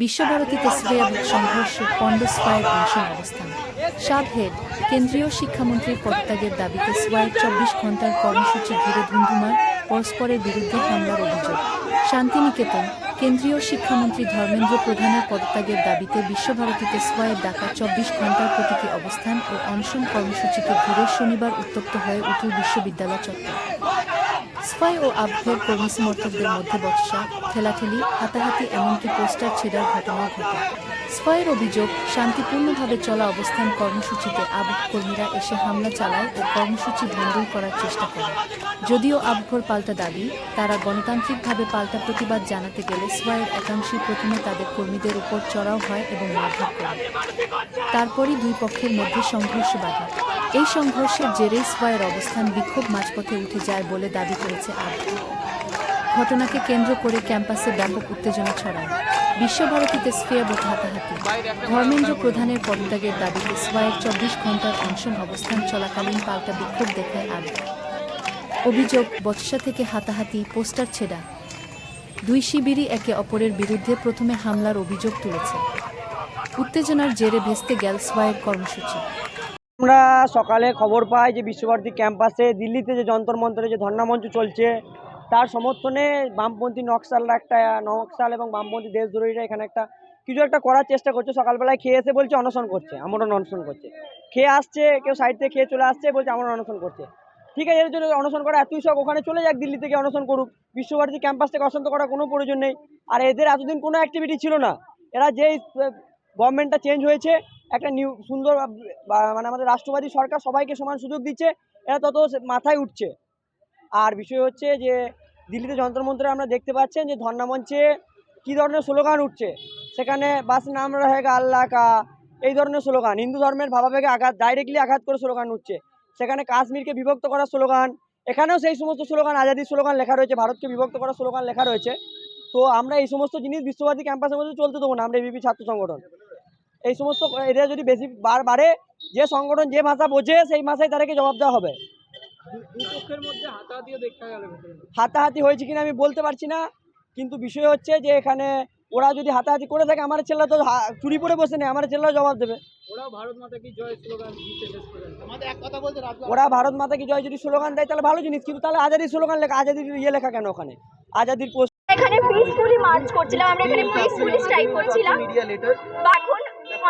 বিশ্বভারতীতে Syria সংঘর্ষ পণ্ড স্পায়ের অনশন অবস্থান। সাবহেড কেন্দ্রীয় শিক্ষামন্ত্রীর পদত্যাগের দাবিতে স্পায়ের ২৪ ঘণ্টার কর্মসূচি ঘিরে ধুন্ধুমার, পরস্পরের বিরুদ্ধে হামলার অভিযোগ। শান্তিনিকেতন কেন্দ্রীয় শিক্ষামন্ত্রী ধর্মেন্দ্র প্রধানের পদত্যাগের দাবিতে বিশ্বভারতীতে স্পায়ের ডাকা ২৪ ঘণ্টার প্রতীকী অবস্থান ও অনশন কর্মসূচিকে ঘিরে শনিবার উত্তপ্ত হয়ে উঠল বিশ্ববিদ্যালয় চত্বর। স্পাই ও আবহের কর্মী সমর্থকদের মধ্যে বচসা, ঠেলাঠেলি, হাতাহাতি এমনকি পোস্টার ছেঁড়ার ঘটনাও ঘটে। স্পাইয়ের অভিযোগ, শান্তিপূর্ণভাবে চলা অবস্থান কর্মসূচিতে আবহ কর্মীরা এসে হামলা চালায় ও কর্মসূচি ভণ্ডুল করার চেষ্টা করে। যদিও আবহর পাল্টা দাবি, তারা গণতান্ত্রিকভাবে পাল্টা প্রতিবাদ জানাতে গেলে স্পাইয়ের একাংশই প্রথমে তাদের কর্মীদের উপর চড়াও হয় এবং মারধর করে। তারপরই দুই পক্ষের মধ্যে সংঘর্ষ বাধে। এই সংঘর্ষের জেরেই স্পাইয়ের অবস্থান বিক্ষোভ মাঝপথে উঠে যায় বলে দাবি করেছে আবহ। ঘটনাকে কেন্দ্র করে ক্যাম্পাসে ব্যাপক উত্তেজনা ছড়ায়। বিশ্বভারতীতে স্ফেয়ার হাতাহাতি। ধর্মেন্দ্র প্রধানের পদত্যাগের দাবিতে স্পাইয়ের ২৪ ঘণ্টার অনশন অবস্থান চলাকালীন পাল্টা বিক্ষোভ দেখায় আবহ। অভিযোগ, বচসা থেকে হাতাহাতি, পোস্টার ছেঁড়া। দুই শিবিরই একে অপরের বিরুদ্ধে প্রথমে হামলার অভিযোগ তুলেছে। উত্তেজনার জেরে ভেস্তে গেল স্পাইয়ের কর্মসূচি। আমরা সকালে খবর পাই যে বিশ্বভারতী ক্যাম্পাসে দিল্লিতে যে যন্তর মন্তরে যে ধর্ণামঞ্চ চলছে তার সমর্থনে বামপন্থী নকশাল এবং বামপন্থী দেশদ্রোহীরা এখানে কিছু একটা করার চেষ্টা করছে। সকালবেলায় খেয়ে এসে বলছে অনশন করছে, আমরণ অনশন করছে। খেয়ে আসছে, কেউ সাইড থেকে খেয়ে চলে আসছে, বলছে আমরণ অনশন করছে। ঠিক আছে, এর জন্য অনশন করা এতই শখ, ওখানে চলে যাক, দিল্লি থেকে অনশন করুক। বিশ্বভারতী ক্যাম্পাস থেকে অশান্ত করার কোনো প্রয়োজন নেই। আর এদের এতদিন কোনো অ্যাক্টিভিটি ছিল না। এরা যেই গভর্নমেন্টটা চেঞ্জ হয়েছে, একটা নিউ সুন্দর মানে আমাদের রাষ্ট্রবাদী সরকার সবাইকে সমান সুযোগ দিচ্ছে, এরা তত মাথায় উঠছে। আর বিষয় হচ্ছে যে দিল্লিতে যন্ত্রমন্ত্রে আমরা দেখতে পাচ্ছেন যে ধর্ণামঞ্চে কী ধরনের স্লোগান উঠছে। সেখানে বাস নাম রহেগা আল্লাহ কা, এই ধরনের স্লোগান, হিন্দু ধর্মের ভাবাবেগে ডাইরেক্টলি আঘাত করে স্লোগান উঠছে। সেখানে কাশ্মীরকে বিভক্ত করার স্লোগান, এখানেও সেই সমস্ত স্লোগান, আজাদির স্লোগান লেখা রয়েছে, ভারতকে বিভক্ত করার স্লোগান লেখা রয়েছে। তো আমরা এই সমস্ত জিনিস বিশ্বভারতী ক্যাম্পাসের মধ্যে চলতে দেবো না। আমরা এবিপি ছাত্র সংগঠন এই সমস্ত এরা যদি বেশি বাড়ে, যে সংগঠন যে ভাষা বোঝে সেই ভাষায় তাদেরকে জবাব দেওয়া হবে। হাতাহাতি হয়েছে কিনা আমি বলতে পারছি না, কিন্তু বিষয় হচ্ছে যে এখানে ওরা যদি হাতাহাতি করে থাকে, আমার ছেলেরা তো চুরি পরে বসে নেই, আমার ছেলেরা জবাব দেবে। ওরা ভারত মাতা কি জয় যদি স্লোগান দেয় তাহলে ভালো জিনিস, কিন্তু তাহলে আজাদির স্লোগান লেখা, আজাদির লেখা কেন ওখানে? আজাদির পোস্ট এখানে পিসফুলি মার্চ করছিলাম, আমরা এখানে পিসফুলি স্ট্রাইক করছিলাম। এখন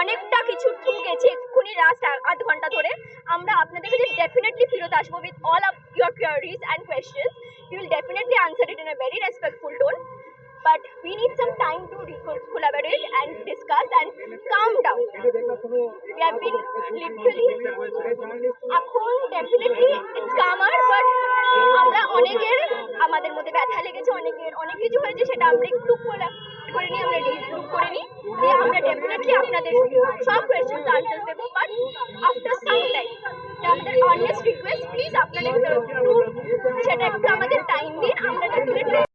অনেকটা কিছু থ্রু গেছে, এক্ষুনি লাস্ট আধ ঘন্টা ধরে। আমরা আপনাদের কাছে ডেফিনেটলি ফিরত আসবো with all of your queries and questions. You will definitely answer it in a very respectful tone, but we need some time to collaborate and discuss and calm down. We have been literally এখন definitely it's calmer, but আমরা অনেকের আমাদের মধ্যে ব্যথা লেগেছে, অনেকের অনেক কিছু হয়েছে, সেটা আমরা একটু করে নিই, আমরা রিগ্রুপ করে নিই, দিয়ে আমরা ডেফিনেটলি আপনাদের সব কোয়েশ্চেন আনসার দেবো। বাট আফটার সাম টাইম আমাদের অনেস্ট রিকোয়েস্ট, প্লিজ আপনাদের সেটা একটু আমাদের টাইম দিন। আমরা ডেফিনেটলি